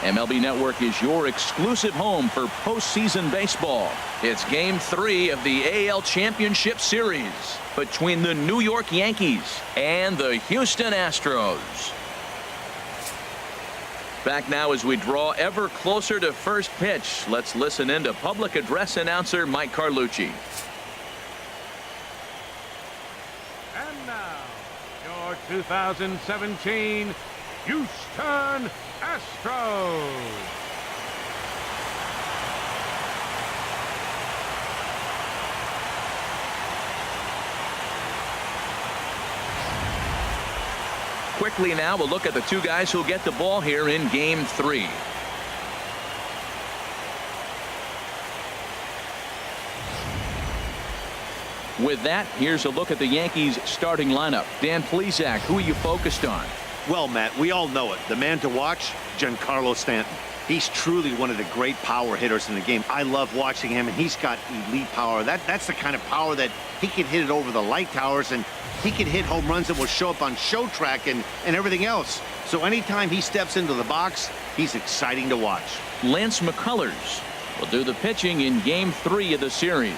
MLB Network is your exclusive home for postseason baseball. It's Game 3 of the AL Championship Series between the New York Yankees and the Houston Astros. Back now as we draw ever closer to first pitch. Let's listen in to public address announcer Mike Carlucci. And now, your 2017 Houston Astros. Quickly now, we'll look at the two guys who'll get the ball here in Game 3. With that, here's a look at the Yankees starting lineup. Dan Plesac, who are you focused on? Well, Matt, we all know it. The man to watch, Giancarlo Stanton. He's truly one of the great power hitters in the game. I love watching him, and he's got elite power. That's the kind of power that he can hit it over the light towers, and he can hit home runs that will show up on show track and everything else. So anytime he steps into the box, he's exciting to watch. Lance McCullers will do the pitching in Game 3 of the series.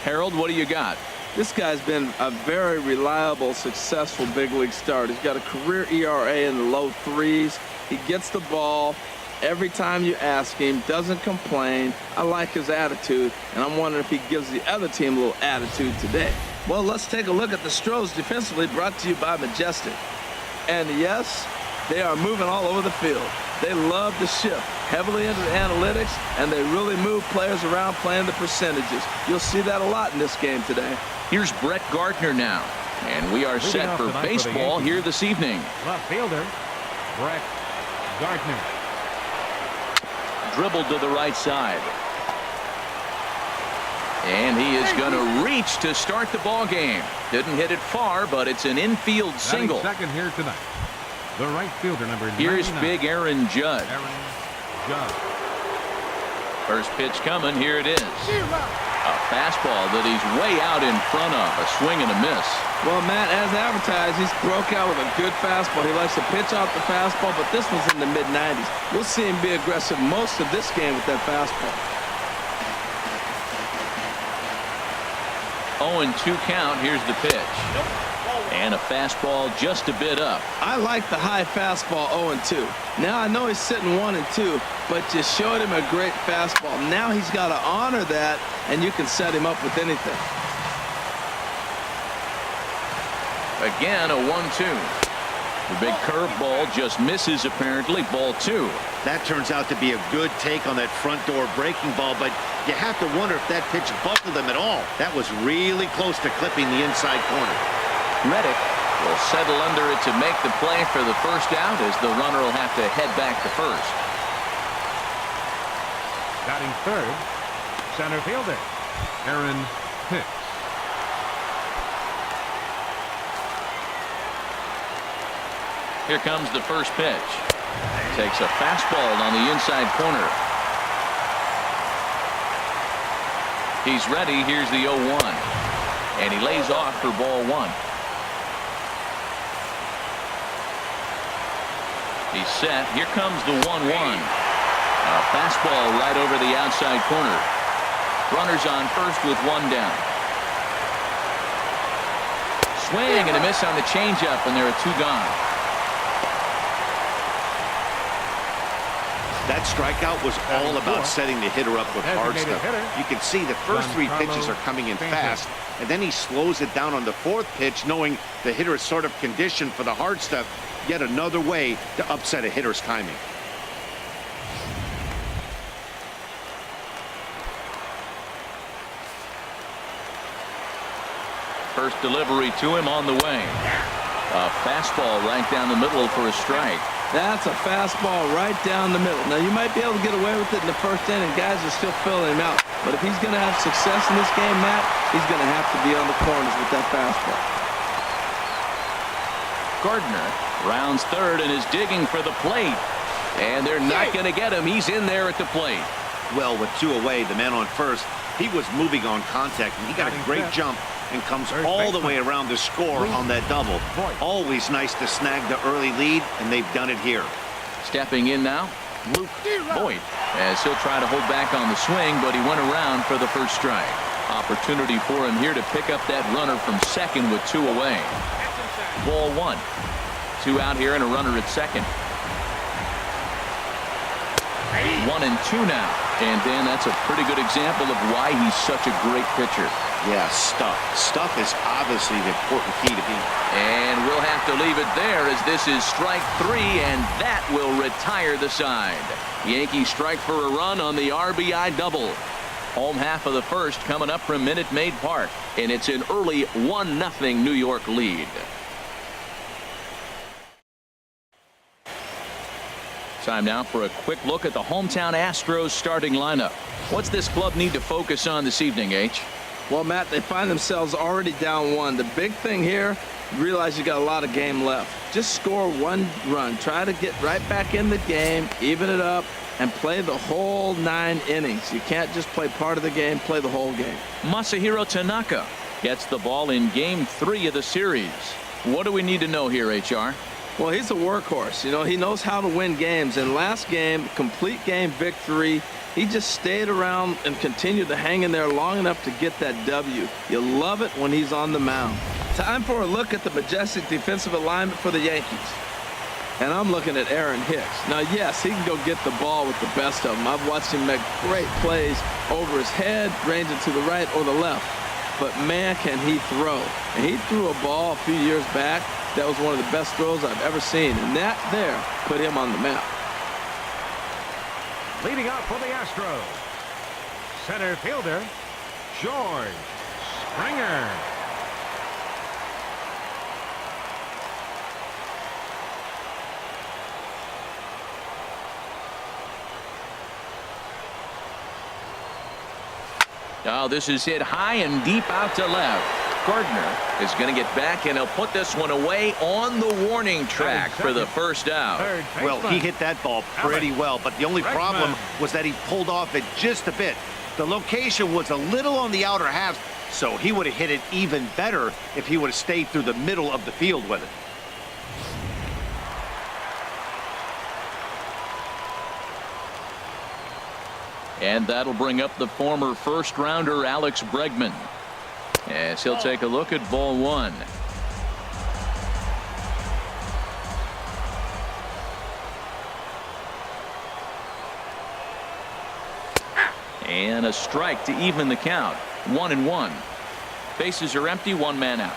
Harold, what do you got? This guy's been a very reliable, successful big league start. He's got a career ERA in the low 3s. He gets the ball every time you ask him, doesn't complain. I like his attitude, and I'm wondering if he gives the other team a little attitude today. Well, let's take a look at the Astros defensively, brought to you by Majestic. And yes, they are moving all over the field. They love to shift heavily into the analytics, and they really move players around playing the percentages. You'll see that a lot in this game today. Here's Brett Gardner now, and we are set for baseball here this evening. Left fielder, Brett Gardner. Dribbled to the right side. And he is going to reach to start the ball game. Didn't hit it far, but it's an infield single. Second here tonight. The right fielder, number 99. Here's big Aaron Judd. Aaron Judd. First pitch coming. Here it is. A fastball that he's way out in front of. A swing and a miss. Well, Matt, as advertised, he's broke out with a good fastball. He likes to pitch off the fastball, but this one's in the mid-90s. We'll see him be aggressive most of this game with that fastball. 0-2 count. Here's the pitch. And a fastball just a bit up. I like the high fastball 0-2. Now I know he's sitting 1-2, but you showed him a great fastball. Now he's got to honor that, and you can set him up with anything. Again, a 1-2. The big curveball just misses apparently. Ball 2. That turns out to be a good take on that front door breaking ball, but you have to wonder if that pitch buckled him at all. That was really close to clipping the inside corner. Reddick will settle under it to make the play for the first out, as the runner will have to head back to first. Batting third, center fielder, Aaron Hicks. Here comes the first pitch. Takes a fastball on the inside corner. He's ready. Here's the 0-1. And he lays off for ball 1. He's set. Here comes the 1-1. A fastball right over the outside corner. Runners on first with 1 down. Swing and a miss on the changeup, and there are 2 gone. That strikeout was all about setting the hitter up with hard stuff. You can see the first 3 pitches are coming in fast, and then he slows it down on the 4th pitch, knowing the hitter is sort of conditioned for the hard stuff. Yet another way to upset a hitter's timing. First delivery to him on the way. A fastball right down the middle for a strike. That's a fastball right down the middle. Now, you might be able to get away with it in the first inning. Guys are still filling him out. But if he's going to have success in this game, Matt, he's going to have to be on the corners with that fastball. Gardner rounds third and is digging for the plate. And they're not going to get him. He's in there at the plate. Well, with 2 away, the man on first, he was moving on contact, and he got a great jump and comes all the way around to score on that double. Always nice to snag the early lead, and they've done it here. Stepping in now, Luke Boyd, as he'll try to hold back on the swing, but he went around for the first strike. Opportunity for him here to pick up that runner from second with 2 away. Ball 1. 2 out here and a runner at second. 1 and 2 now. And Dan, that's a pretty good example of why he's such a great pitcher. Yeah, stuff. Stuff is obviously the important key to be. And we'll have to leave it there as this is strike 3, and that will retire the side. Yankees strike for a run on the RBI double. Home half of the first coming up from Minute Maid Park, and it's an early 1-0 New York lead. Time now for a quick look at the hometown Astros starting lineup. What's this club need to focus on this evening, H? Well, Matt, they find themselves already down 1. The big thing here, you realize you got a lot of game left. Just score 1 run. Try to get right back in the game, even it up, and play the whole 9 innings. You can't just play part of the game, play the whole game. Masahiro Tanaka gets the ball in Game 3 of the series. What do we need to know here, HR? Well, he's a workhorse. You know, he knows how to win games. And last game, complete game victory. He just stayed around and continued to hang in there long enough to get that W. You love it when he's on the mound. Time for a look at the majestic defensive alignment for the Yankees. And I'm looking at Aaron Hicks. Now, yes, he can go get the ball with the best of them. I've watched him make great plays over his head, ranging to the right or the left. But, man, can he throw. And he threw a ball a few years back. That was one of the best throws I've ever seen. And that there put him on the map. Leading up for the Astros, center fielder, George Springer. Now this is hit high and deep out to left. Gardner is going to get back, and he'll put this one away on the warning track for the first out. Well, he hit that ball pretty well, but the only problem was that he pulled off it just a bit. The location was a little on the outer half, so he would have hit it even better if he would have stayed through the middle of the field with it. And that'll bring up the former first-rounder Alex Bregman, as he'll take a look at ball 1. And a strike to even the count. 1-1. Bases are empty, 1 man out.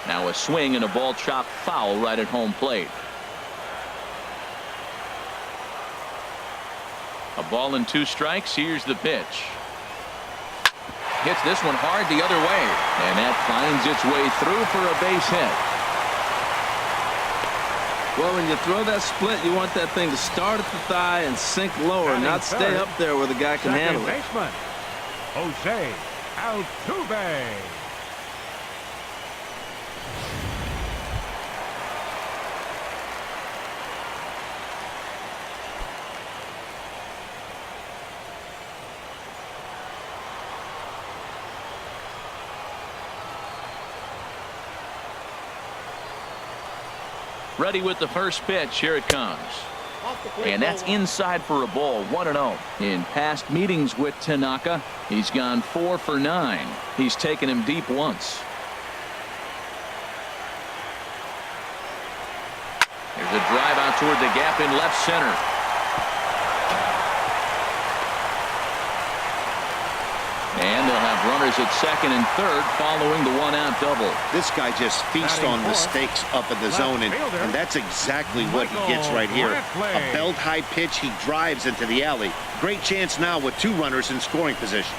Now a swing and a ball chopped foul right at home plate. A ball and 2 strikes. Here's the pitch. Hits this one hard the other way, and that finds its way through for a base hit. Well, when you throw that split, you want that thing to start at the thigh and sink lower, not stay up there where the guy can handle it. Baseman, Jose Altuve. Ready with the first pitch. Here it comes. And that's inside for a ball. 1-0. In past meetings with Tanaka, he's gone 4 for 9. He's taken him deep once. There's a drive out toward the gap in left center. And they'll have runners at second and third following the 1-out double. This guy just feasts on mistakes up in the zone, and that's exactly what he gets right here. A belt high pitch, he drives into the alley. Great chance now with 2 runners in scoring position.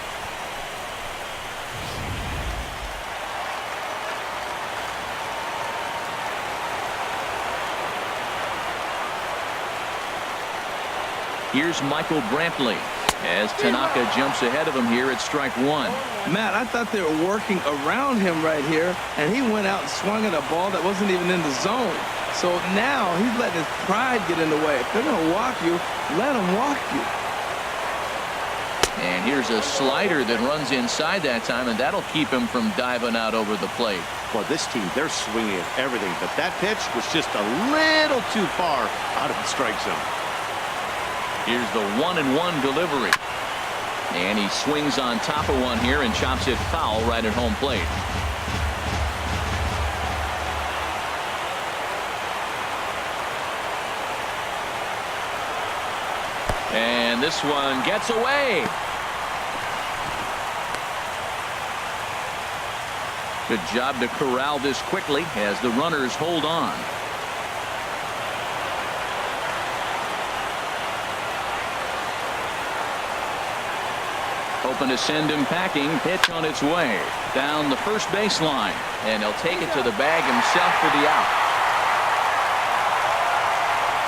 Here's Michael Brantley as Tanaka jumps ahead of him here at strike 1. Matt, I thought they were working around him right here, and he went out and swung at a ball that wasn't even in the zone. So now he's letting his pride get in the way. If they're going to walk you, let them walk you. And And here's a slider that runs inside that time, and that'll keep him from diving out over the plate. Well, this team, they're swinging at everything, but that pitch was just a little too far out of the strike zone. Here's the 1-1 delivery. And he swings on top of one here and chops it foul right at home plate. And this one gets away. Good job to corral this quickly as the runners hold on. Hoping to send him packing. Pitch on its way down the first baseline, and he'll take it to the bag himself for the out.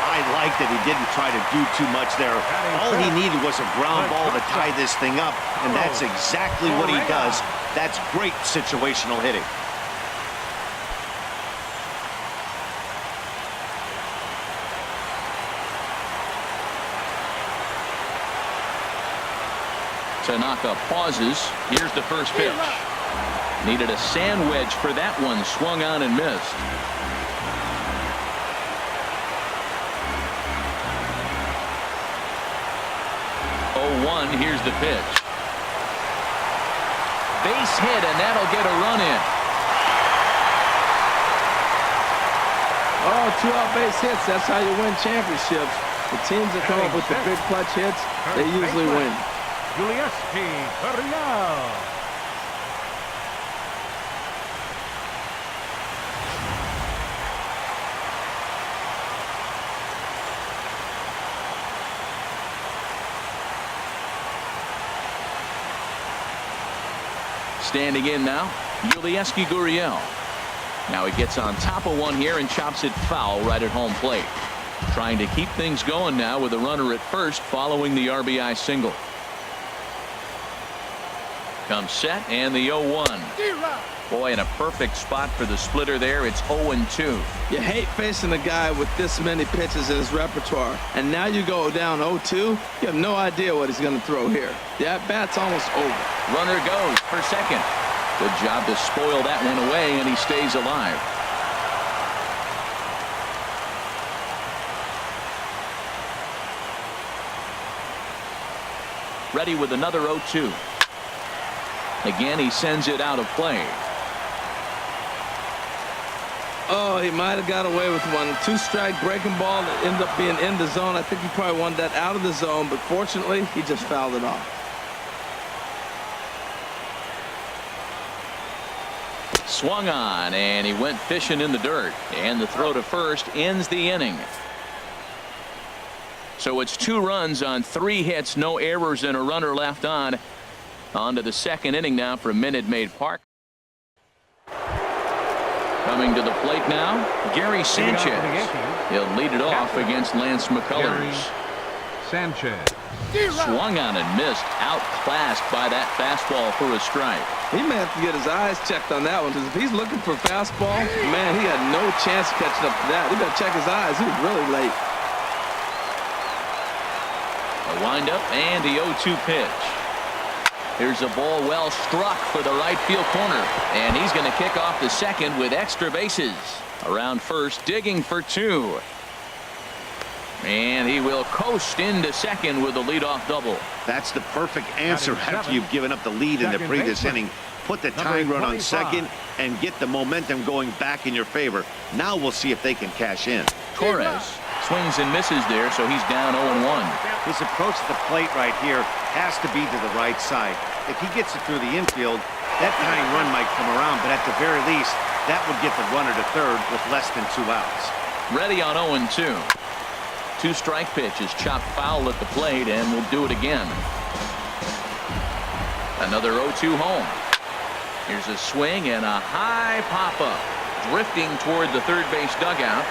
I like that he didn't try to do too much there. All he needed was a ground ball to tie this thing up, and that's exactly what he does. That's great situational hitting. Tanaka pauses. Here's the first pitch. Needed a sand wedge for that one. Swung on and missed. Here's the pitch. Base hit, and that'll get a run in. Oh, 2-out base hits. That's how you win championships. The teams that come up with the big clutch hits, they usually win. Gm.3. Standing in now, Yulieski Gurriel. Now he gets on top of one here and chops it foul right at home plate. Trying to keep things going now with a runner at first following the RBI single. Comes set and the 0-1. Boy, in a perfect spot for the splitter there. It's 0-2. You hate facing a guy with this many pitches in his repertoire. And now you go down 0-2. You have no idea what he's going to throw here. The at-bat's almost over. Runner goes for second. Good job to spoil that one away, and he stays alive. Ready with another 0-2. Again, he sends it out of play. Oh, he might have got away with one. 2-strike breaking ball that ended up being in the zone. I think he probably wanted that out of the zone, but fortunately, he just fouled it off. Swung on, and he went fishing in the dirt. And the throw to first ends the inning. So it's 2 runs on 3 hits, no errors, and a runner left on. On to the second inning now from Minute Maid Park. Coming to the plate now, Gary Sanchez. He'll lead it off against Lance McCullers. Sanchez. Swung on and missed. Outclassed by that fastball for a strike. He may have to get his eyes checked on that one, because if he's looking for fastball, man, he had no chance of catching up to that. He better check his eyes. He was really late. A windup and the 0-2 pitch. Here's a ball well struck for the right field corner, and he's going to kick off the second with extra bases. Around first, digging for 2. And he will coast into second with a leadoff double. That's the perfect answer after you've given up the lead in the previous inning. Put the tying run on second and get the momentum going back in your favor. Now we'll see if they can cash in. Torres swings and misses there, so he's down 0-1. His approach to the plate right here has to be to the right side. If he gets it through the infield, that tying run might come around, but at the very least, that would get the runner to third with less than 2 outs. Ready on 0-2. 2-strike pitch is chopped foul at the plate, and will do it again. Another 0-2 home. Here's a swing and a high pop-up. Drifting toward the third base dugout.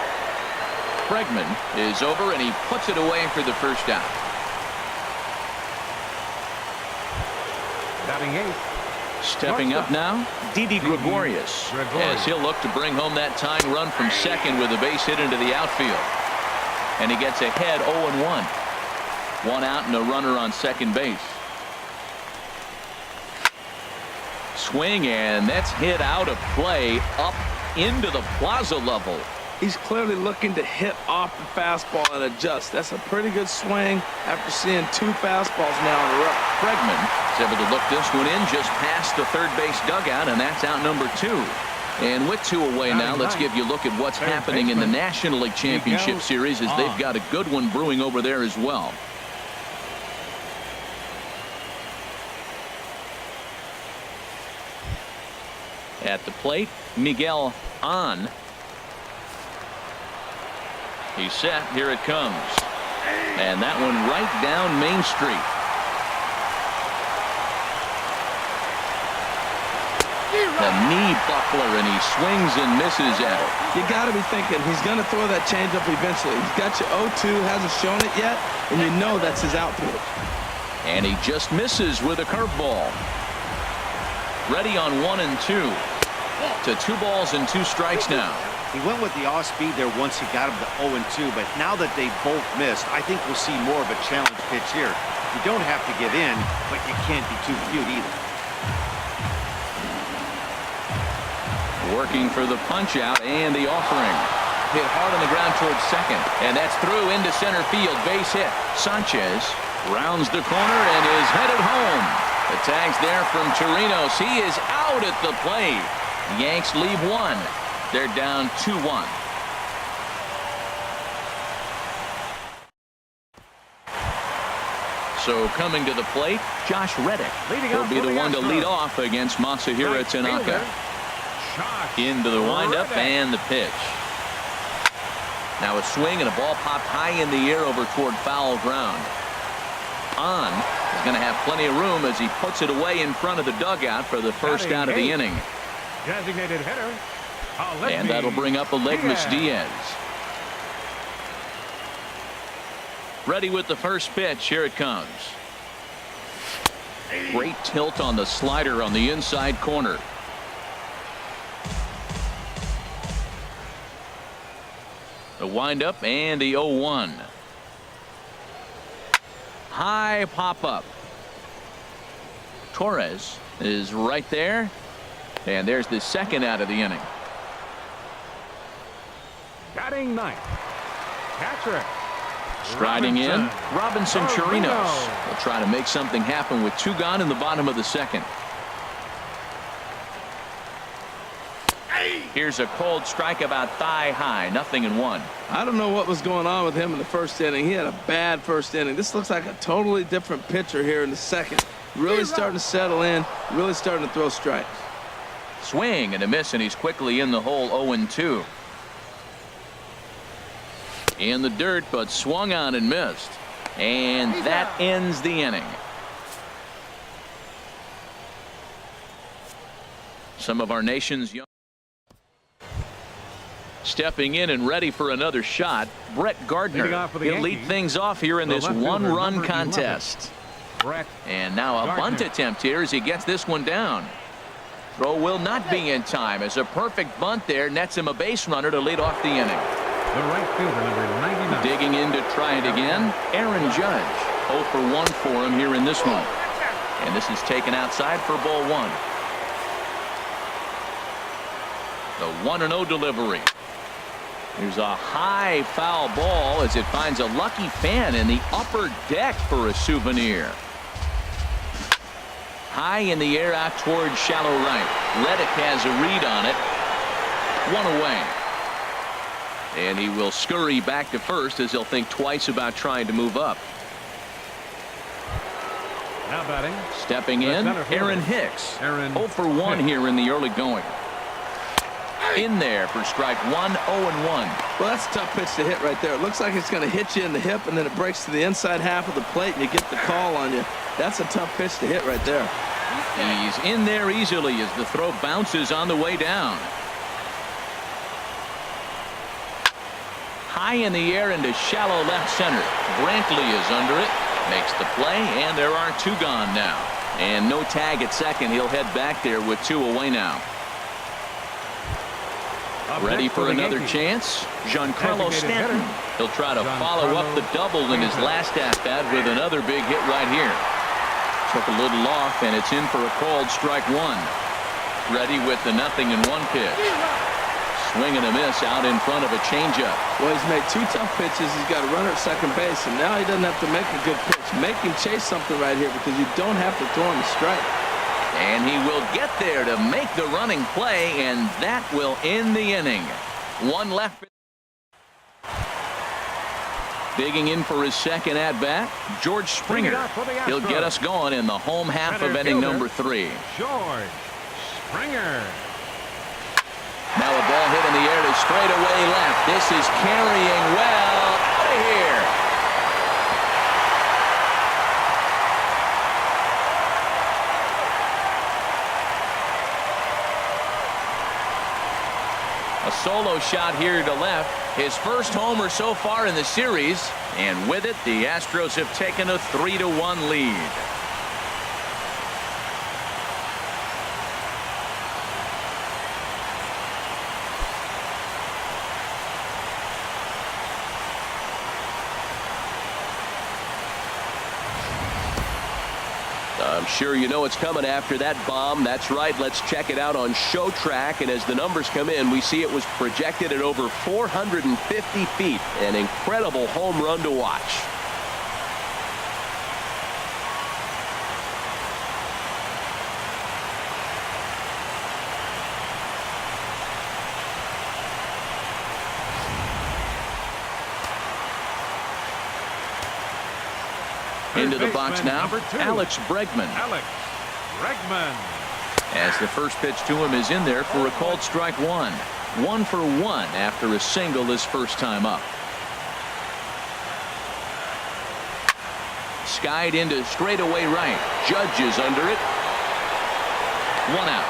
Bregman is over, and he puts it away for the first out. Batting 8. Stepping up now, Didi Gregorius, as he'll look to bring home that tying run from second with a base hit into the outfield. And he gets ahead 0-1. 1 out and a runner on second base. swing, and that's hit out of play up into the plaza level. He's clearly looking to hit off the fastball and adjust. That's a pretty good swing after seeing 2 fastballs now in a row. Bregman is able to look this one in just past the third base dugout, and that's out number 2. And with 2 away now, let's give you a look at what's happening in the National League Championship Series, as they've got a good one brewing over there as well. At the plate, Miguel on. He's set. Here it comes. And that one right down Main Street. The knee buckler, and he swings and misses at it. You got to be thinking he's going to throw that changeup eventually. He's got you 0-2, hasn't shown it yet, and you know that's his out pitch. And he just misses with a curveball. Ready on 1 and 2. To 2 balls and 2 strikes now. He went with the off speed there once he got him to 0-2, but now that they both missed, I think we'll see more of a challenge pitch here. You don't have to give in, but you can't be too cute either. Working for the punch out and the offering. Hit hard on the ground towards second, and that's through into center field. Base hit. Sanchez rounds the corner and is headed home. The tag's there from Chirinos. He is out at the plate. The Yanks leave 1. They're down 2-1. So coming to the plate, Josh Reddick. He'll be the one to lead off against Masahiro Tanaka. Into the windup and the pitch. Now a swing and a ball popped high in the air over toward foul ground. On is going to have plenty of room as he puts it away in front of the dugout for the first out of the inning. Designated hitter. And that'll bring up Aledmys Diaz. Ready with the first pitch. Here it comes. Great tilt on the slider on the inside corner. The windup and the 0-1. High pop up. Torres is right there. And there's the second out of the inning. Batting 9th. Catcher. Striding in, Robinson Chirinos. Will try to make something happen with 2 gone in the bottom of the second. Here's a cold strike about thigh high. 0-1. I don't know what was going on with him in the first inning. He had a bad first inning. This looks like a totally different pitcher here in the second. Really starting to settle in. Really starting to throw strikes. Swing and a miss, and he's quickly in the hole. 0-2. In the dirt, but swung on and missed. And that ends the inning. Some of our nation's young. Stepping in and ready for another shot, Brett Gardner. He'll lead things off here in this 1-run contest. And now a bunt attempt here as he gets this one down. Throw will not be in time as a perfect bunt there nets him a base runner to lead off the inning. The right fielder, number 99. Digging in to try it again, Aaron Judge. 0 for 1 for him here in this one. And this is taken outside for ball 1. The 1-0 delivery. Here's a high foul ball as it finds a lucky fan in the upper deck for a souvenir. High in the air out towards shallow right. Reddick has a read on it. 1 away. And he will scurry back to first as he'll think twice about trying to move up. Now batting. Stepping in, Aaron Hicks. 0 for 1 here in the early going. In there for strike 1, 0-1. Well, that's a tough pitch to hit right there. It looks like it's going to hit you in the hip, and then it breaks to the inside half of the plate, and you get the call on you. That's a tough pitch to hit right there. He's in there easily as the throw bounces on the way down. High in the air into shallow left center. Brantley is under it. Makes the play, and there are 2 gone now. And no tag at second. He'll head back there with 2 away now. Ready for another chance? Giancarlo Stanton. He'll try to follow up the double in his last at-bat with another big hit right here. Took a little off, and it's in for a called strike 1. Ready with the 0-1 pitch. Swing and a miss out in front of a changeup. Well, he's made 2 tough pitches. He's got a runner at second base, and now he doesn't have to make a good pitch. Make him chase something right here because you don't have to throw him a strike. And he will get there to make the running play, and that will end the inning. One left. Digging in for his second at-bat, George Springer. He'll get us going in the home half of inning number 3. George Springer. Now a ball hit in the air to straightaway left. This is carrying well out of here. A solo shot here to left. His first homer so far in the series. And with it, the Astros have taken a 3-1 lead. I'm sure you know what's coming after that bomb. That's right. Let's check it out on Show Track. And as the numbers come in, we see it was projected at over 450 feet. An incredible home run to watch. Into the box now, Alex Bregman. As the first pitch to him is in there for a called strike 1. 1 for 1 after a single his first time up. Skied into straightaway right. Judge is under it. 1 out.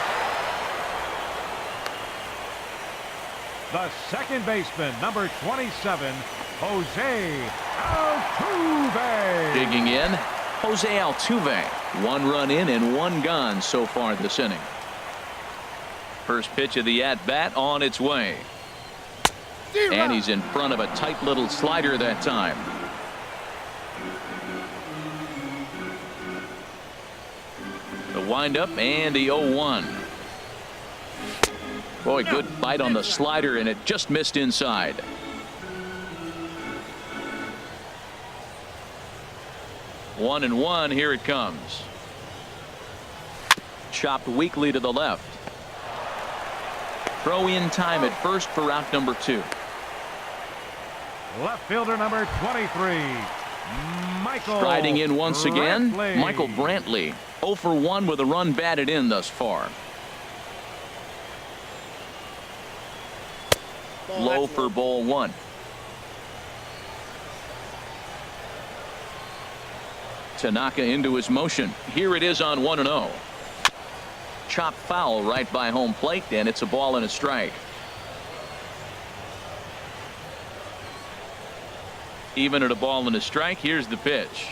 The second baseman, number 27, Jose Altuve. Digging in, Jose Altuve. 1 run in and 1 gone so far this inning. First pitch of the at-bat on its way. And he's in front of a tight little slider that time. The windup and the 0-1. Boy, good bite on the slider, and it just missed inside. One and one. Here it comes. Chopped weakly to the left. Throw in time at first for out number 2. Left fielder number 23, Michael. Striding in once again, Brantley. Michael Brantley. 0 for 1 with a run batted in thus far. Low for ball 1. Tanaka into his motion. Here it is on 1-0. Chop foul right by home plate, and it's a ball and a strike. Even at a ball and a strike, here's the pitch.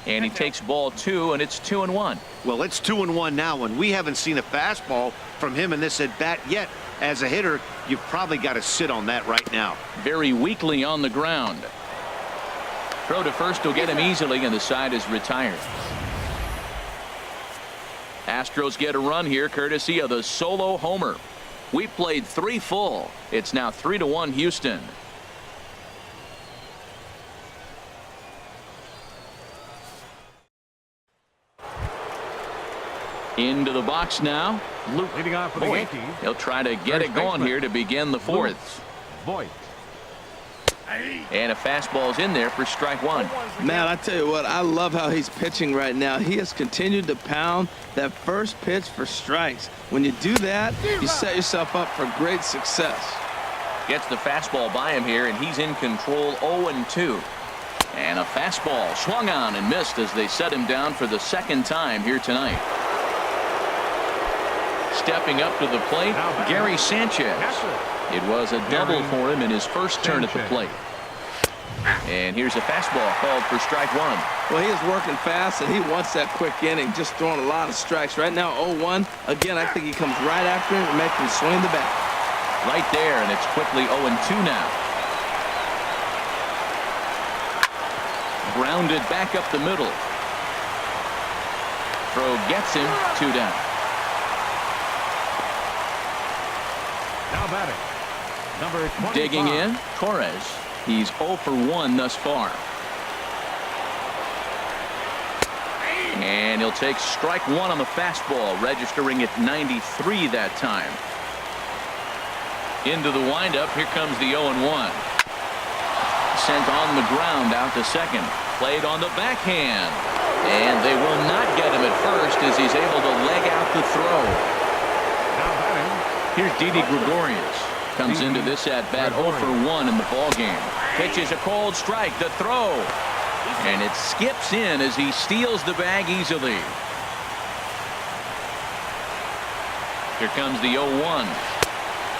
And he takes ball 2, and it's 2-1. Well, it's 2-1 now, and we haven't seen a fastball from him in this at bat yet. As a hitter, you've probably got to sit on that right now. Very weakly on the ground. Throw to first will get him easily, and the side is retired. Astros get a run here courtesy of the solo homer. We played 3 full. It's now 3-1 Houston. Into the box now. Luke Leading off for the Voit. Yankees. He'll try to get it going here to begin the 4th. Voit. And a fastball's in there for strike 1. Man, I tell you what, I love how he's pitching right now. He has continued to pound that first pitch for strikes. When you do that, you set yourself up for great success. Gets the fastball by him here, and he's in control. 0-2. And a fastball swung on and missed as they set him down for the second time here tonight. Stepping up to the plate, Gary Sanchez. It was a double for him in his first turn at the plate. And here's a fastball called for strike 1. Well, he is working fast, and he wants that quick inning, just throwing a lot of strikes. Right now, 0-1. Again, I think he comes right after him and makes him swing the bat. Right there, and it's quickly 0-2 now. Grounded back up the middle. Throw gets him 2 down. Now batting, number 25. Digging in, Torres. He's 0 for 1 thus far. And he'll take strike one on the fastball, registering at 93 that time. Into the windup, here comes the 0-1. Sent on the ground out to second. Played on the backhand. And they will not get him at first as he's able to leg out the throw. Now batting, Here's Didi Gregorius. Comes into this at bat 0 for 1 in the ballgame. Pitches a cold strike. The throw. And it skips in as he steals the bag easily. Here comes the 0-1.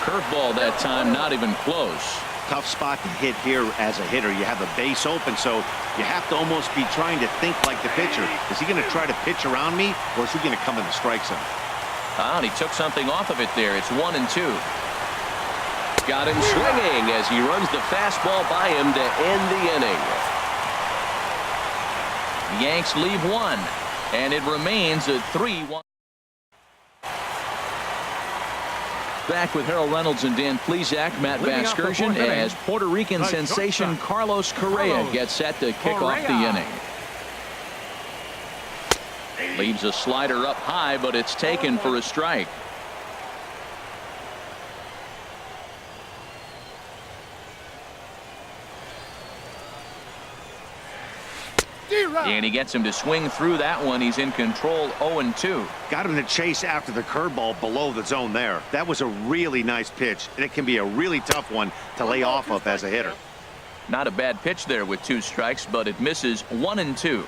Curveball that time, not even close. Tough spot to hit here as a hitter. You have a base open, so you have to almost be trying to think like the pitcher. Is he going to try to pitch around me, or is he going to come in the strike zone? And he took something off of it there. It's 1-2. Got him swinging as he runs the fastball by him to end the inning. The Yanks leave one, and it remains a 3-1. Back with Harold Reynolds and Dan Plesac, Matt Leading off the Vasgersian, fourth inning, as Puerto Rican the sensation shortstop, Carlos Correa gets set to kick off the Correa. inning. Leaves a slider up high, but it's taken for a strike. And he gets him to swing through that one. He's in control, 0-2. Got him to chase after the curveball below the zone there. That was a really nice pitch, and it can be a really tough one to lay off of as a hitter. Not a bad pitch there with 2 strikes, but it misses 1-2.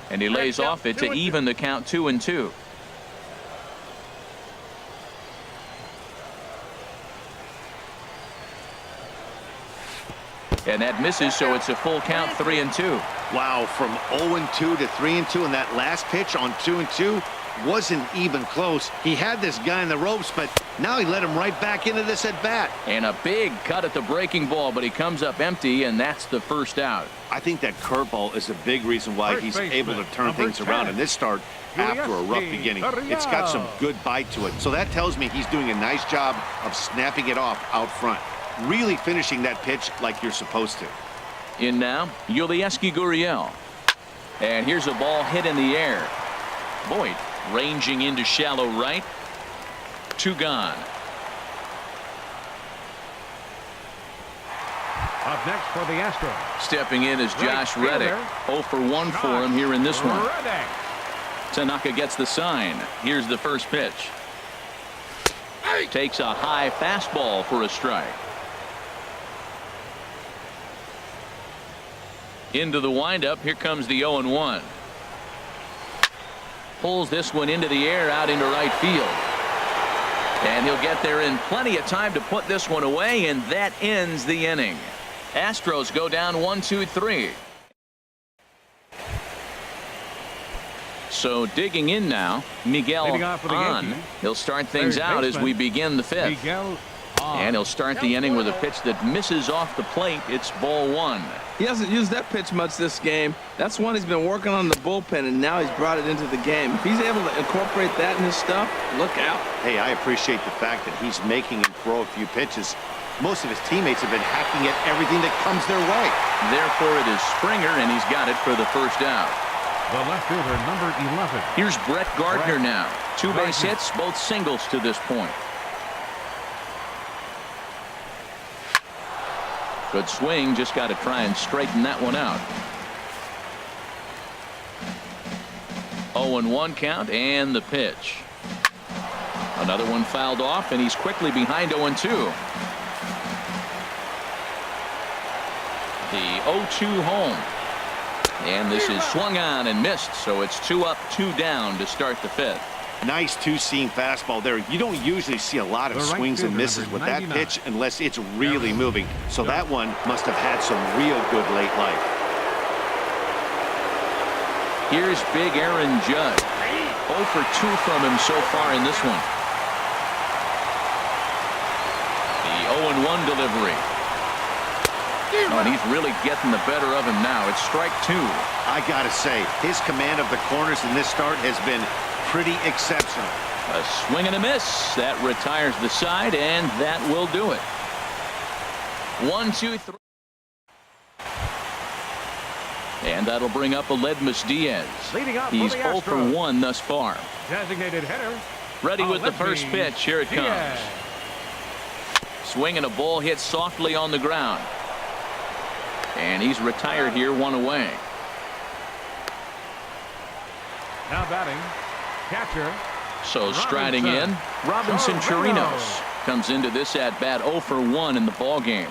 And he lays off it to even the count 2-2. And that misses, so it's a full count, 3-2. Wow, from 0-2 to 3-2, and that last pitch on 2-2 wasn't even close. He had this guy in the ropes, but now he let him right back into this at bat. And a big cut at the breaking ball, but he comes up empty, and that's the first out. I think that curveball is a big reason why First he's baseman, able to turn number things around 10. in this start after a rough beginning. It's got some good bite to it. So that tells me he's doing a nice job of snapping it off out front. Really finishing that pitch like you're supposed to. In now, Yulieski Gurriel. And here's a ball hit in the air. Boyd ranging into shallow right. 2 gone. Up next for the Astros, Stepping in is Josh Right Reddick. fielder, 0 for 1 for him here in this one. Reddick. Tanaka gets the sign. Here's the first pitch. Takes a high fastball for a strike. Into the windup. Here comes the 0-1. Pulls this one into the air out into right field. And he'll get there in plenty of time to put this one away, and that ends the inning. Astros go down 1-2-3. So digging in now, Miguel Leading off for the on. Yankees, He'll start things third out as baseman, we begin the 5th. Miguel And he'll start the inning with a pitch that misses off the plate. It's ball 1. He hasn't used that pitch much this game. That's one he's been working on in the bullpen, and now he's brought it into the game. If he's able to incorporate that in his stuff, look out. Hey, I appreciate the fact that he's making him throw a few pitches. Most of his teammates have been hacking at everything that comes their way. Therefore, it is Springer, and he's got it for the first out. The left fielder, number 11. Here's Brett Gardner now. 2 base Gardner. hits, both singles to this point. Good swing, just got to try and straighten that one out. 0-1 count, and the pitch. Another one fouled off, and he's quickly behind 0-2. The 0-2 home. And this is swung on and missed, so it's 2 up, 2 down to start the 5th. Nice 2-seam fastball there. You don't usually see a lot of The right swings and fielder, misses number with that 99. pitch unless it's really moving. So that one must have had some real good late life. Here's big Aaron Judge. 0 for 2 from him so far in this one. The 0-1 delivery. Oh, and he's really getting the better of him now. It's strike 2. I gotta say, his command of the corners in this start has been pretty exceptional. A swing and a miss. That retires the side, and that will do it. 1, 2, 3. And that'll bring up Aledmus Diaz. Leading off He's for the 0 for Astros. 1 thus far. Designated hitter. Ready with the Aledmus first pitch. Here it comes. Diaz. Swing and a ball hit softly on the ground. And he's retired here, 1 away. Now batting, catcher. So striding in, Robinson Chirinos comes into this at bat 0 for 1 in the ball game.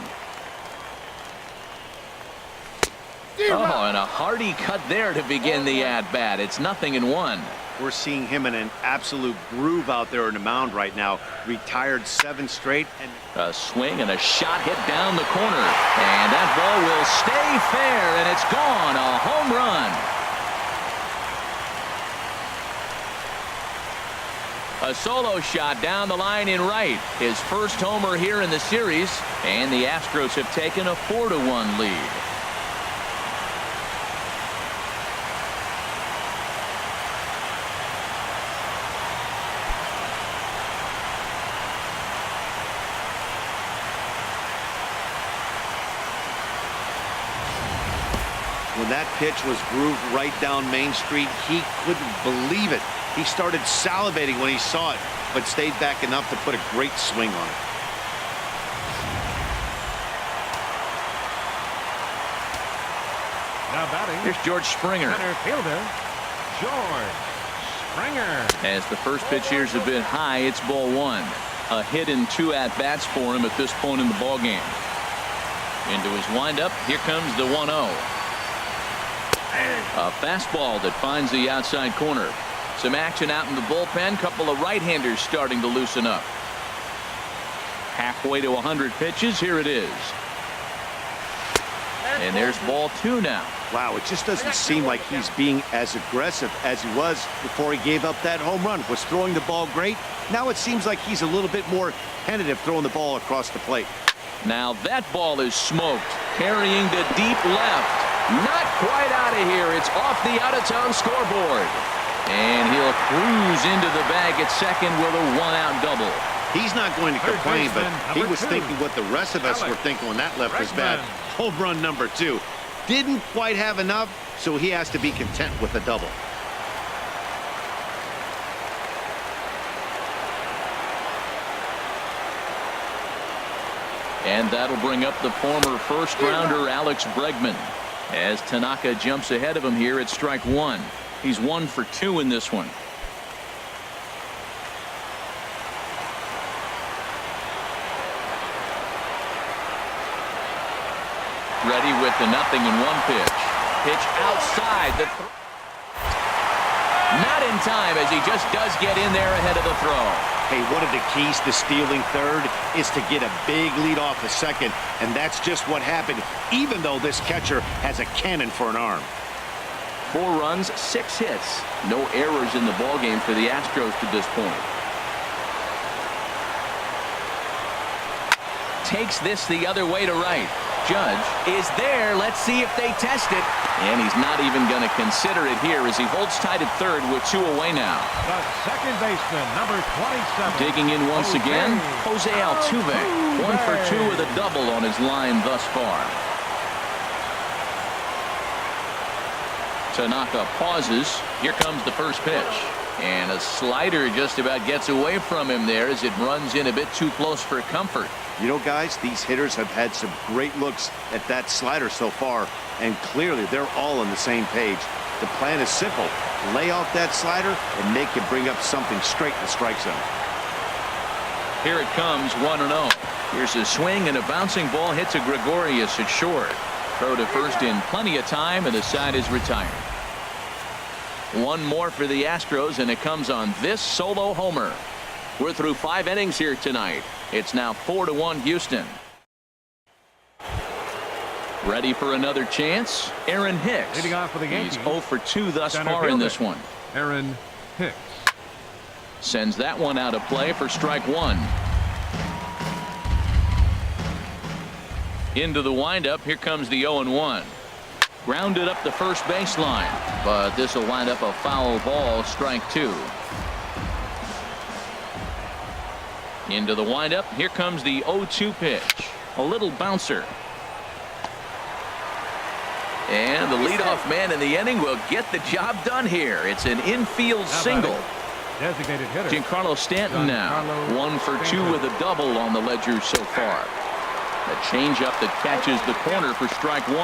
Oh, and a hearty cut there to begin the at bat. It's 0-1. We're seeing him in an absolute groove out there in the mound right now. Retired 7 straight. And A swing and a shot hit down the corner. And that ball will stay fair, and it's gone. A home run. A solo shot down the line in right. His first homer here in the series. And the Astros have taken a 4-1 lead. when that pitch was grooved right down Main Street, he couldn't believe it. He started salivating when he saw it, but stayed back enough to put a great swing on it. Now batting, Here's George Springer. center fielder, George Springer. As the first pitch here's a bit high, it's ball one. A hit in 2 at-bats for him at this point in the ball game. Into his windup, here comes the 1-0. A fastball that finds the outside corner. Some action out in the bullpen. Couple of right-handers starting to loosen up. Halfway to 100 pitches. Here it is. And there's ball 2 now. Wow, it just doesn't seem like he's being as aggressive as he was before he gave up that home run. Was throwing the ball great. Now it seems like he's a little bit more tentative throwing the ball across the plate. Now that ball is smoked. Carrying to deep left. Not quite out of here. It's off the out-of-town scoreboard. And he'll cruise into the bag at second with a 1-out double. He's not going to complain, but he was #2. thinking what the rest of us were thinking when that left his bat. Home run number 2. Didn't quite have enough, so he has to be content with a double. And that'll bring up the former first-rounder Alex Bregman. As Tanaka jumps ahead of him here at strike 1. He's 1 for 2 in this one. Ready with the 0-1 pitch. Pitch outside. Not in time, as he just does get in there ahead of the throw. Hey, one of the keys to stealing third is to get a big lead off the second, and that's just what happened, even though this catcher has a cannon for an arm. 4 runs, 6 hits. No errors in the ballgame for the Astros to this point. Takes this the other way to right. Judge is there. Let's see if they test it. And he's not even going to consider it here as he holds tight at third with 2 away now. The second baseman, number 27. Digging in once again, Jose Altuve. 1 for 2 with a double on his line thus far. Tanaka pauses. Here comes the first pitch. And a slider just about gets away from him there as it runs in a bit too close for comfort. You know, guys, these hitters have had some great looks at that slider so far, and clearly they're all on the same page. The plan is simple. Lay off that slider and make it bring up something straight in the strike zone. Here it comes, 1-0. Here's a swing, and a bouncing ball hits a Gregorius at short. Throw to first in plenty of time, and the side is retired. 1 more for the Astros, and it comes on this solo homer. We're through 5 innings here tonight. It's now 4-1 Houston. Ready for another chance? Aaron Hicks. Leading off for the Yankees. He's 0 for 2 thus Center far in fielder, this one. Aaron Hicks. Sends that one out of play for strike 1. Into the windup. Here comes the 0-1. Grounded up the first baseline, but this will wind up a foul ball, strike 2. Into the windup. Here comes the 0-2 pitch. A little bouncer. And the leadoff man in the inning will get the job done here. It's an infield single. Designated hitter. Giancarlo Stanton now 1 for 2 with a double on the ledger so far. A changeup that catches the corner for strike 1.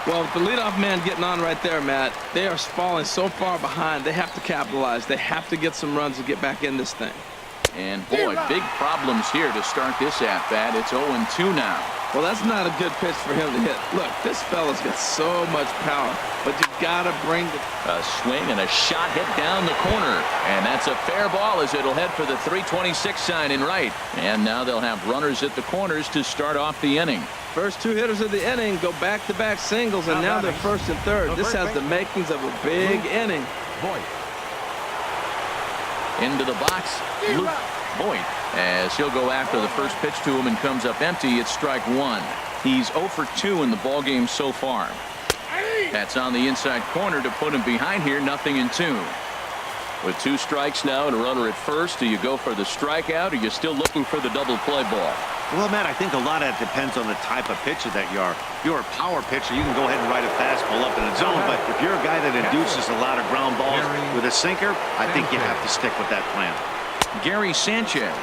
Well, with the leadoff man getting on right there, Matt, they are falling so far behind. They have to capitalize. They have to get some runs to get back in this thing. And boy, big problems here to start this at-bat. It's 0-2 now. Well, that's not a good pitch for him to hit. Look, this fella's got so much power, but you got to bring the... A swing and a shot hit down the corner. And that's a fair ball as it'll head for the 326 sign in right. And now they'll have runners at the corners to start off the inning. First 2 hitters of the inning go back-to-back singles, and now they're first and third. This has the makings of a big inning. Into the box, Luke Voit, as he'll go after the first pitch to him and comes up empty. It's strike 1. He's 0 for 2 in the ballgame so far. That's on the inside corner to put him behind here. 0-2. With 2 strikes now and a runner at first, do you go for the strikeout, or are you still looking for the double play ball? Well, Matt, I think a lot of that depends on the type of pitcher that you are. If you're a power pitcher, you can go ahead and ride a fastball up in the zone. But if you're a guy that induces a lot of ground balls with a sinker, I think you have to stick with that plan. Gary Sanchez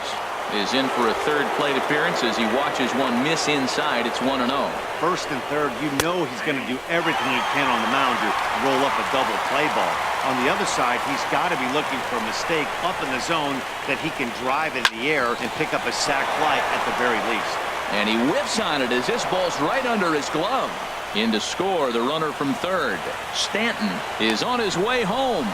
is in for a third plate appearance as he watches one miss inside. It's 1-0. First and third, you know he's going to do everything he can on the mound to roll up a double play ball. On the other side, he's got to be looking for a mistake up in the zone that he can drive in the air and pick up a sac fly at the very least. And he whips on it as this ball's right under his glove. In to score, the runner from third. Stanton is on his way home.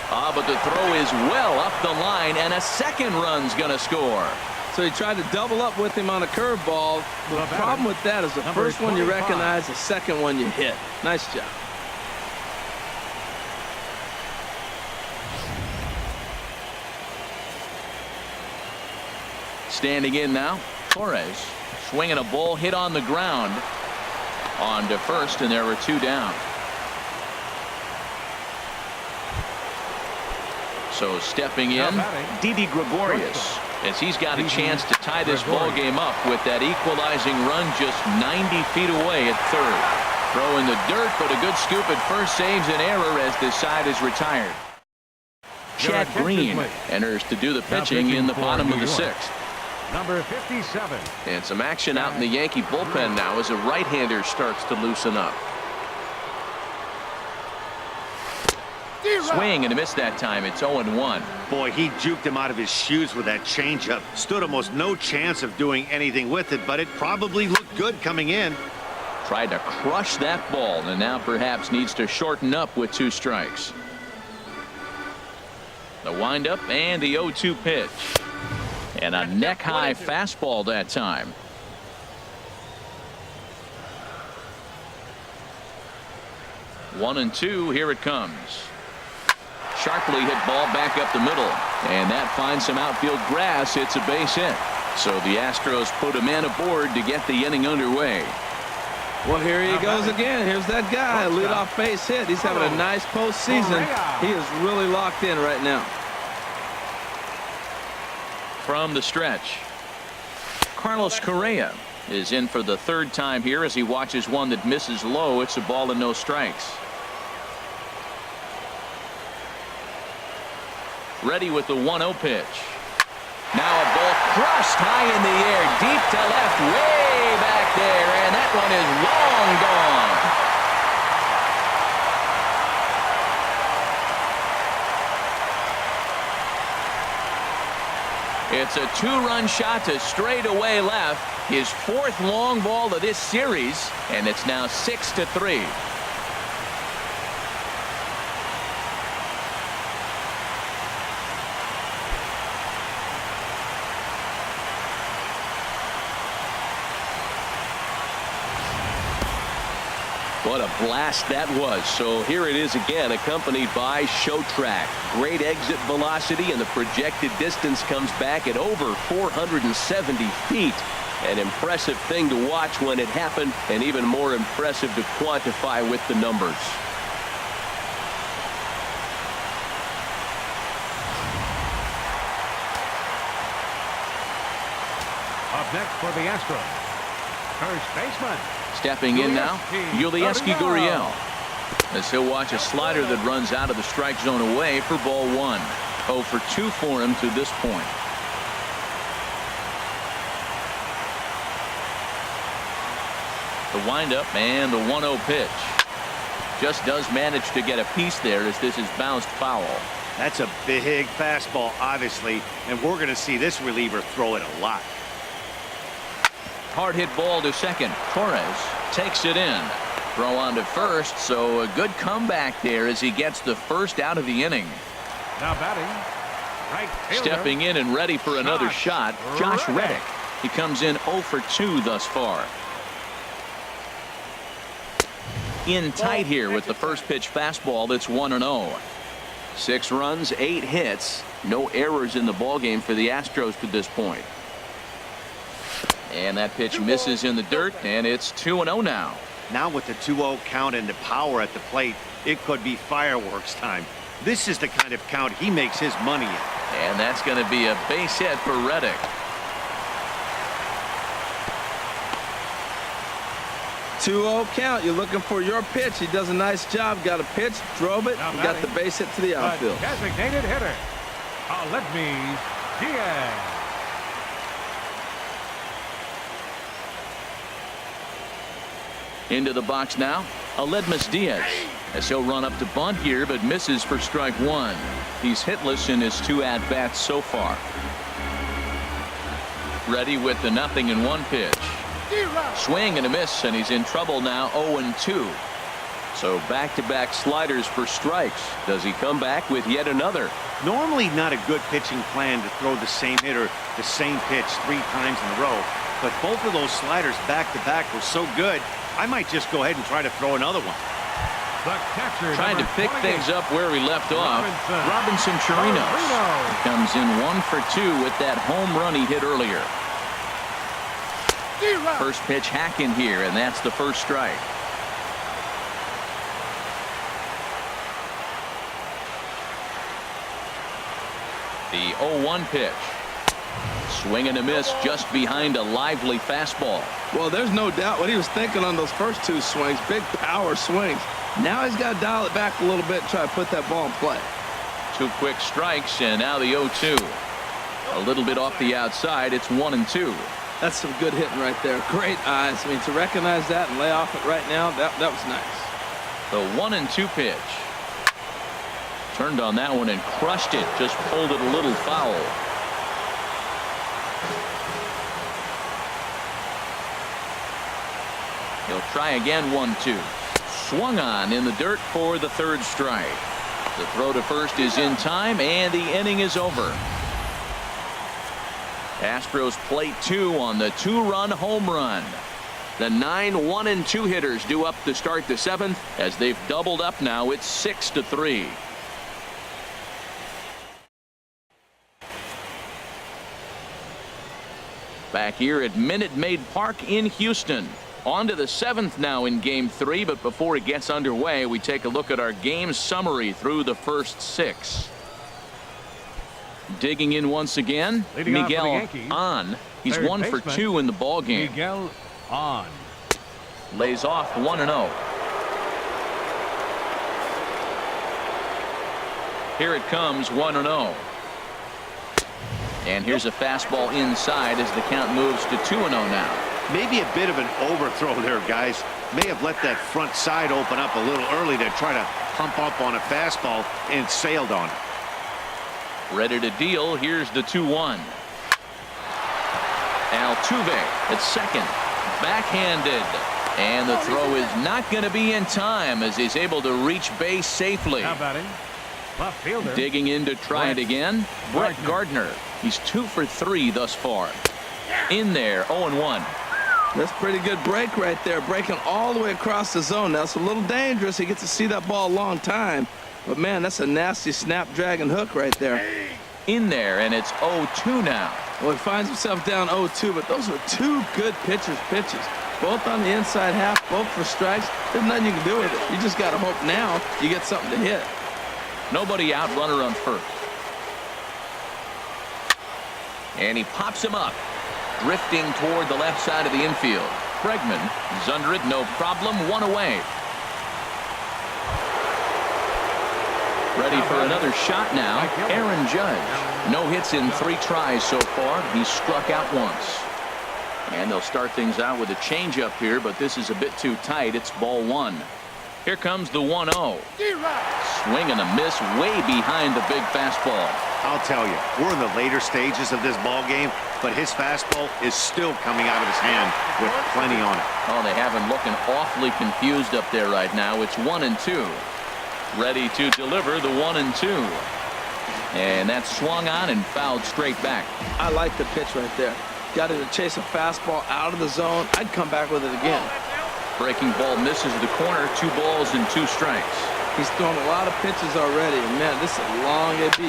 But the throw is well up the line, and a second run's going to score. So he tried to double up with him on a curveball. The problem with that is the first one you recognize, the second one you hit. Nice job. Standing in now, Torres swinging a ball hit on the ground. On to first, and there were 2 down. So stepping in, Didi Gregorius, as he's got a chance to tie this ball game up with that equalizing run just 90 feet away at third. Throwing the dirt, but a good scoop at first saves an error as this side is retired. Chad Green enters to do the pitching in the bottom of the 6th. Number 57. And some action out in the Yankee bullpen now as a right-hander starts to loosen up. Swing and a miss that time. It's 0-1. Boy, he juked him out of his shoes with that changeup. Stood almost no chance of doing anything with it, but it probably looked good coming in. Tried to crush that ball, and now perhaps needs to shorten up with 2 strikes. The windup and the 0-2 pitch. And a neck-high fastball that time. One and 2. Here it comes. Sharply hit ball back up the middle, and that finds some outfield grass. It's a base hit. So the Astros put a man aboard to get the inning underway. Well, here he goes again. Here's that guy, leadoff base hit. He's having a nice postseason. He is really locked in right now. From the stretch, Carlos Correa is in for the 3rd time here as he watches one that misses low. It's a ball and no strikes. Ready with the 1-0 pitch. Now a ball crushed high in the air, deep to left, way back there, and that one is long gone. It's a 2-run shot to straightaway left, his 4th long ball of this series, and it's now 6-3. What a blast that was. So here it is again, accompanied by Show Track. Great exit velocity, and the projected distance comes back at over 470 feet. An impressive thing to watch when it happened, and even more impressive to quantify with the numbers. Up next for the Astros, first baseman. Stepping in now, Yulieski Gurriel, as he'll watch a slider that runs out of the strike zone away for ball 1. 0 for 2 for him to this point. The windup and the 1-0 pitch. Just does manage to get a piece there as this is bounced foul. That's a big fastball, obviously, and we're going to see this reliever throw it a lot. Hard hit ball to second. Torres takes it in. Throw on to first, so a good comeback there as he gets the first out of the inning. Now batting, right fielder. Stepping in and ready for another shot, Josh Reddick. He comes in 0 for 2 thus far. In tight here with the first pitch fastball that's 1-0. 6 runs, 8 hits, no errors in the ballgame for the Astros to this point. And that pitch misses in the dirt, and it's 2-0 now. Now with the 2-0 count and the power at the plate, it could be fireworks time. This is the kind of count he makes his money in. And that's going to be a base hit for Reddick. Two-0 count. You're looking for your pitch. He does a nice job. Got a pitch, drove it, and got the base hit to the outfield. Designated hitter, Aledmys Diaz. Into the box now, Aledmys Diaz, as he'll run up to bunt here, but misses for strike 1. He's hitless in his 2 at-bats so far. Ready with the 0-1 pitch. Swing and a miss, and he's in trouble now, 0-2. So back-to-back sliders for strikes. Does he come back with yet another? Normally not a good pitching plan to throw the same hitter the same pitch 3 times in a row, but both of those sliders back-to-back were so good, I might just go ahead and try to throw another one. The catcher, trying to pick things up where he left off. Robinson Chirinos comes in 1 for 2 with that home run he hit earlier. First pitch hack in here, and that's the first strike. The 0-1 pitch. Swing and a miss just behind a lively fastball. Well, there's no doubt what he was thinking on those first 2 swings. Big power swings. Now he's got to dial it back a little bit and try to put that ball in play. 2 quick strikes, and now the 0-2. A little bit off the outside. It's 1-2. That's some good hitting right there. Great eyes. I mean, to recognize that and lay off it right now, that was nice. The 1-2 pitch. Turned on that one and crushed it. Just pulled it a little foul. He'll try again, 1-2. Swung on in the dirt for the 3rd strike. The throw to first is in time, and the inning is over. Astros plate 2 on the 2-run home run. The 9 1-2 hitters due up to start the 7th. As they've doubled up now, it's 6-3. Back here at Minute Maid Park in Houston. On to the 7th now in Game 3, but before it gets underway, we take a look at our game summary through the first 6. Digging in once again, Miguel on. He's 1 for 2 in the ball game. Miguel on. Lays off 1-0. Here it comes, 1-0. And here's a fastball inside as the count moves to 2-0 now. Maybe a bit of an overthrow there, guys. May have let that front side open up a little early to try to pump up on a fastball and sailed on it. Ready to deal. Here's the 2-1. Altuve at second. Backhanded. And the throw is not going to be in time as he's able to reach base safely. How about him? Left fielder. Digging in to try it again. Brett Gardner. He's 2 for 3 thus far. In there, 0-1. That's pretty good break right there, breaking all the way across the zone. Now it's a little dangerous. He gets to see that ball a long time, but man, that's a nasty snapdragon hook right there. In there, and it's 0-2 now. Well, he finds himself down 0-2, but those are two good pitchers' pitches. Both on the inside half, both for strikes. There's nothing you can do with it. You just got to hope now you get something to hit. Nobody out, runner on first. And he pops him up, drifting toward the left side of the infield. Bregman is under it, no problem, one away. Ready for another shot now, Aaron Judge. No hits in 3 tries so far. He struck out once. And they'll start things out with a changeup here, but this is a bit too tight. It's ball 1. Here comes the 1-0. Swing and a miss way behind the big fastball. I'll tell you, we're in the later stages of this ball game, but his fastball is still coming out of his hand with plenty on it. Oh, they have him looking awfully confused up there right now. It's 1-2. Ready to deliver the 1-2. And that's swung on and fouled straight back. I like the pitch right there. Got it to chase a fastball out of the zone. I'd come back with it again. Breaking ball misses the corner. 2 balls and 2 strikes. He's thrown a lot of pitches already. And man, this is a long AB.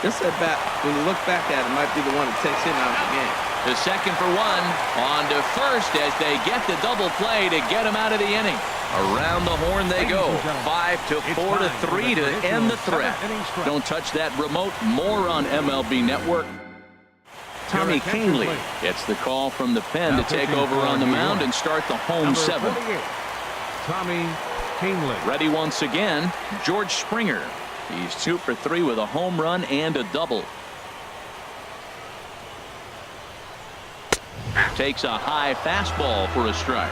This at bat, when you look back at it, might be the one that takes him out of the game. The second for 1. On to first as they get the double play to get him out of the inning. Around the horn they go. 5-4-3 to end the threat. Don't touch that remote. More on MLB Network. Tommy Kingley gets the call from the pen to take over on the mound and start the home 7th. Tommy Kingley. Ready once again, George Springer. He's 2 for 3 with a home run and a double. Takes a high fastball for a strike.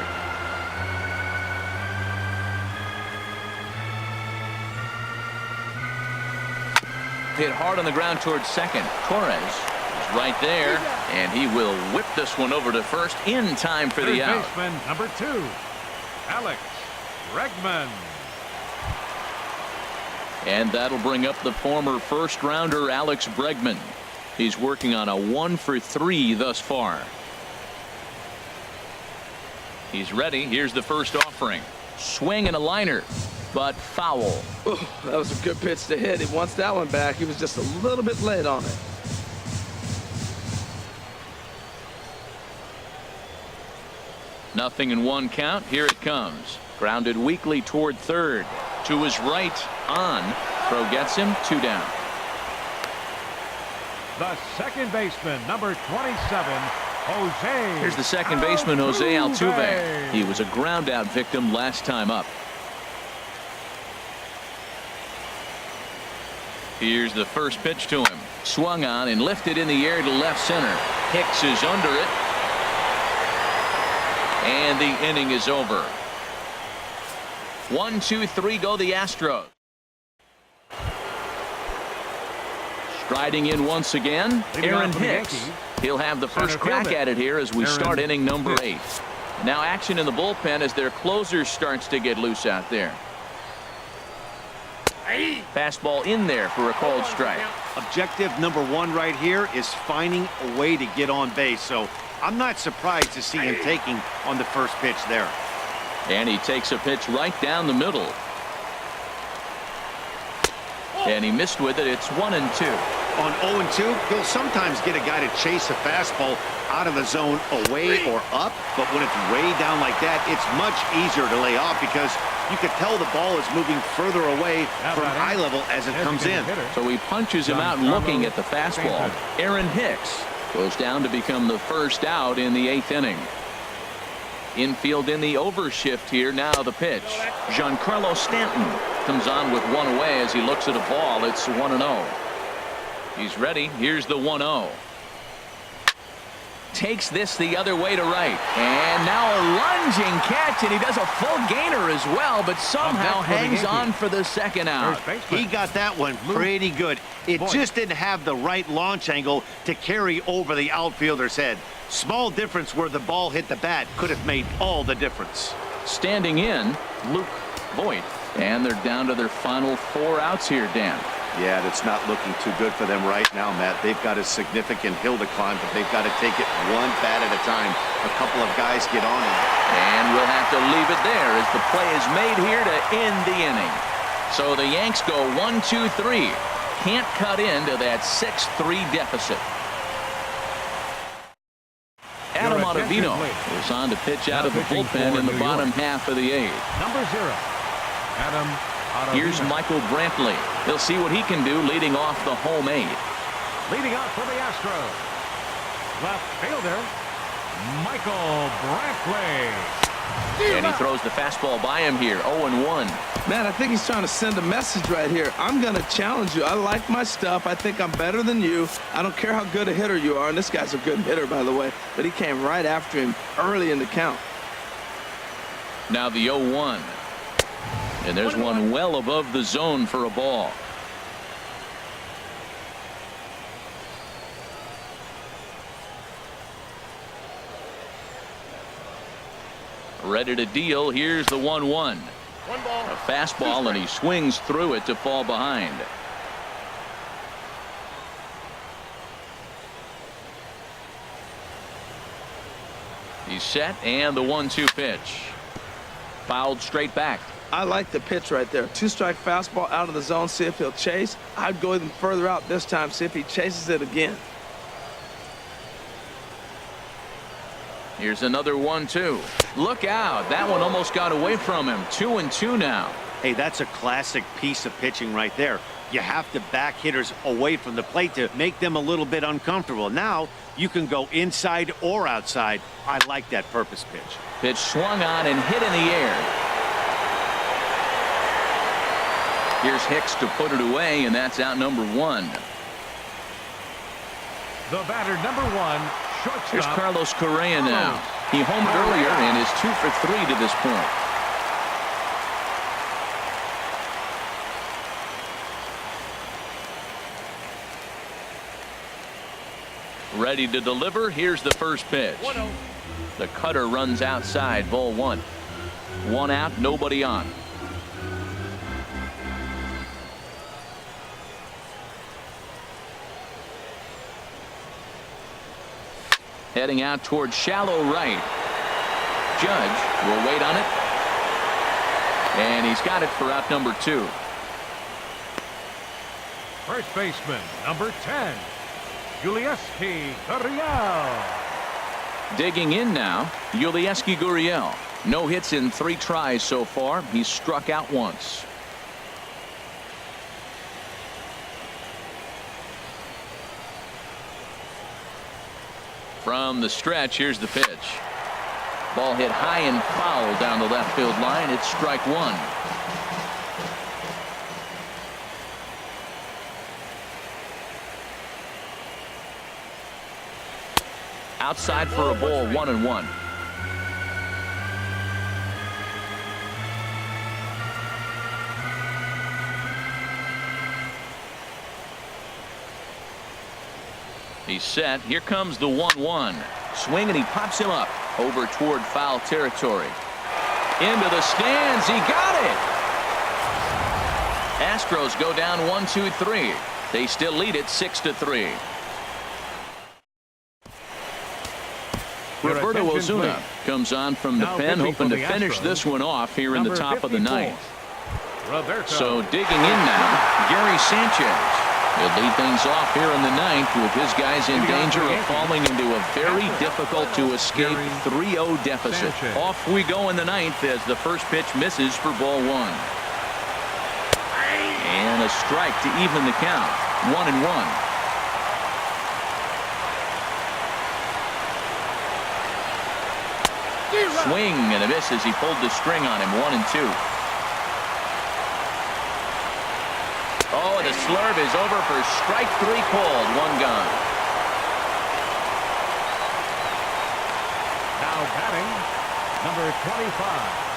Hit hard on the ground towards second. Torres is right there, and he will whip this one over to first in time for the out. Baseman number 2, Alex Bregman. And that'll bring up the former first-rounder Alex Bregman. He's working on a 1 for 3 thus far. He's ready. Here's the first offering. Swing and a liner, but foul. Ooh, that was a good pitch to hit. He wants that one back. He was just a little bit late on it. Nothing in 1 count. Here it comes. Grounded weakly toward third. To his right on. Throw gets him. 2 down. The second baseman, number 27, Jose. Here's the second baseman, Jose Altuve. Altuve. He was a ground-out victim last time up. Here's the first pitch to him. Swung on and lifted in the air to left center. Hicks is under it. And the inning is over. 1, 2, 3 go the Astros. Striding in once again, Aaron Hicks. He'll have the first crack at it here as we start inning number 8. Now action in the bullpen as their closer starts to get loose out there. Fastball in there for a called strike. Objective number 1 right here is finding a way to get on base. So I'm not surprised to see him taking on the first pitch there. And he takes a pitch right down the middle. And he missed with it. It's 1-2. On 0-2, he'll sometimes get a guy to chase a fastball out of the zone away or up, but when it's way down like that, it's much easier to lay off because you can tell the ball is moving further away from eye level as it comes in. So he punches him out looking at the fastball. Aaron Hicks goes down to become the first out in the 8th inning. Infield in the overshift here. Now the pitch. Giancarlo Stanton comes on with 1 away as he looks at a ball. It's 1-0. He's ready. Here's the 1-0. Takes this the other way to right. And now a lunging catch, and he does a full gainer as well, but somehow hangs on for the second out. He got that one pretty good. It just didn't have the right launch angle to carry over the outfielder's head. Small difference where the ball hit the bat could have made all the difference. Standing in, Luke Voigt. And they're down to their final 4 outs here, Dan. Yeah, that's not looking too good for them right now, Matt. They've got a significant hill to climb, but they've got to take it 1 bat at a time. A couple of guys get on it. And we'll have to leave it there as the play is made here to end the inning. So the Yanks go 1-2-3. Can't cut into that 6-3 deficit. Ottavino is on to pitch out of the bullpen in the bottom half of the 8th. Number 0, Adam Ottavino. Here's Michael Brantley. He'll see what he can do leading off the home 8th. Leading off for the Astros, left fielder, Michael Brantley. And he throws the fastball by him here, 0-1. Man, I think he's trying to send a message right here. I'm going to challenge you. I like my stuff. I think I'm better than you. I don't care how good a hitter you are. And this guy's a good hitter, by the way. But he came right after him early in the count. Now the 0-1. And there's one well above the zone for a ball. Ready to deal. Here's the 1-1. A fastball, and he swings through it to fall behind. He's set, and the 1-2 pitch. Fouled straight back. I like the pitch right there. 2-strike fastball out of the zone. See if he'll chase. I'd go even further out this time. See if he chases it again. Here's another 1-2. Look out. That one almost got away from him. 2-2 now. Hey, that's a classic piece of pitching right there. You have to back hitters away from the plate to make them a little bit uncomfortable. Now you can go inside or outside. I like that purpose pitch. Pitch swung on and hit in the air. Here's Hicks to put it away, and that's out number 1. The batter, number 1, shortstop. Here's Carlos Correa now. He homered earlier and is 2 for 3 to this point. Ready to deliver. Here's the first pitch. The cutter runs outside, ball 1. 1 out, nobody on. Heading out towards shallow right. Judge will wait on it. And he's got it for out number 2. First baseman, number 10, Yulieski Gurriel. Digging in now, Yulieski Gurriel. No hits in 3 tries so far. He's struck out once. From the stretch, here's the pitch. Ball hit high and foul down the left field line. It's strike 1. Outside for a ball, 1-1. He's set. Here comes the 1-1. Swing, and he pops him up over toward foul territory. Into the stands. He got it. Astros go down 1-2-3. They still lead it 6-3. Roberto Osuna comes on from the pen, hoping to finish this one off here in the top of the 9th. So digging in now, Gary Sanchez. He'll lead things off here in the 9th with his guys in danger of falling into a very difficult to escape 3-0 deficit. Off we go in the 9th as the first pitch misses for ball 1. And a strike to even the count. 1-1. Swing and a miss as he pulled the string on him. 1-2. Oh, the slurve is over for strike 3 called. 1 gone. Now batting, number 25.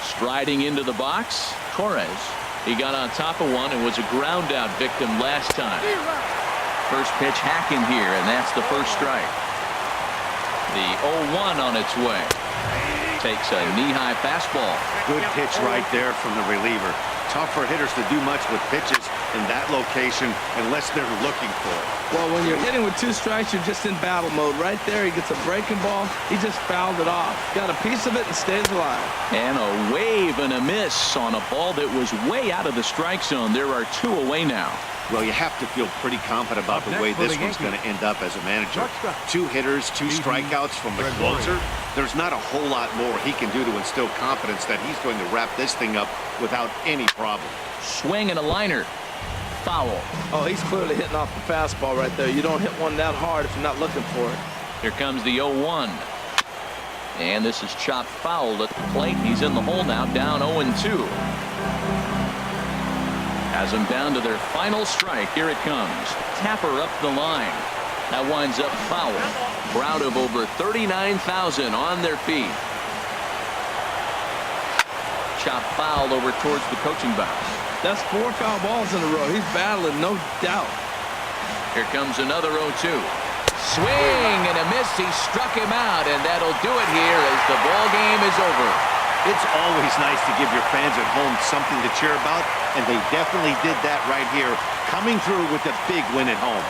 Striding into the box, Torres. He got on top of one and was a ground out victim last time. First pitch hacking here, and that's the first strike. The 0-1 on its way. Takes a knee-high fastball. Good pitch right there from the reliever. Tough for hitters to do much with pitches in that location unless they're looking for it. Well, when you're hitting with 2 strikes, you're just in battle mode. Right there, he gets a breaking ball. He just fouled it off. Got a piece of it and stays alive. And a wave and a miss on a ball that was way out of the strike zone. There are 2 away now. Well, you have to feel pretty confident about the way this one's going to end up as a manager. 2 hitters, 2 strikeouts from the closer. There's not a whole lot more he can do to instill confidence that he's going to wrap this thing up without any problem. Swing and a liner. Foul. Oh, he's clearly hitting off the fastball right there. You don't hit one that hard if you're not looking for it. Here comes the 0-1. And this is chopped foul at the plate. He's in the hole now, down 0-2. Has them down to their final strike. Here it comes. Tapper up the line. That winds up foul. Crowd of over 39,000 on their feet. Chopped foul over towards the coaching box. That's 4 foul balls in a row. He's battling, no doubt. Here comes another 0-2. Swing and a miss. He struck him out, and that'll do it here as the ball game is over. It's always nice to give your fans at home something to cheer about, and they definitely did that right here, coming through with a big win at home.